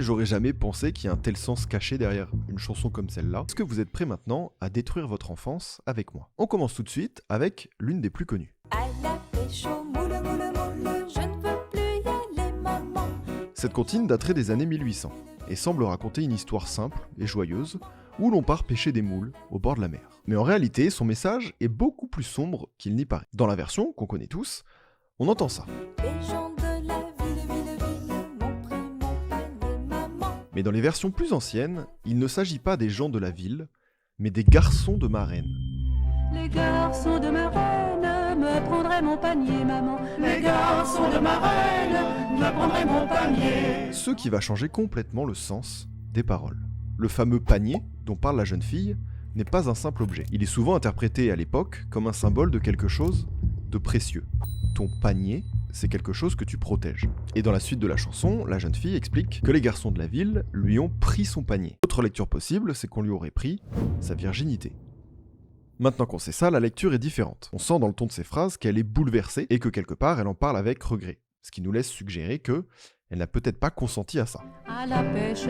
j'aurais jamais pensé qu'il y a un tel sens caché derrière une chanson comme celle-là. Est-ce que vous êtes prêts maintenant à détruire votre enfance avec moi? On commence tout de suite avec l'une des plus connues. À la pêche au moule, moule, moule, je ne veux plus y aller, maman. Cette comptine daterait des années 1800 et semble raconter une histoire simple et joyeuse où l'on part pêcher des moules au bord de la mer. Mais en réalité, son message est beaucoup plus sombre qu'il n'y paraît. Dans la version qu'on connaît tous, on entend ça. Les gens de la ville m'ont pris mon panier, maman. Mais dans les versions plus anciennes, il ne s'agit pas des gens de la ville, mais des garçons de ma reine. Les garçons de ma reine me prendraient mon panier, maman. Les garçons de ma reine me prendraient mon panier. Ce qui va changer complètement le sens des paroles. Le fameux panier dont parle la jeune fille n'est pas un simple objet. Il est souvent interprété à l'époque comme un symbole de quelque chose de précieux. Ton panier, c'est quelque chose que tu protèges. Et dans la suite de la chanson, la jeune fille explique que les garçons de la ville lui ont pris son panier. Autre lecture possible, c'est qu'on lui aurait pris sa virginité. Maintenant qu'on sait ça, la lecture est différente. On sent dans le ton de ses phrases qu'elle est bouleversée et que quelque part elle en parle avec regret. Ce qui nous laisse suggérer que elle n'a peut-être pas consenti à ça. À la pêche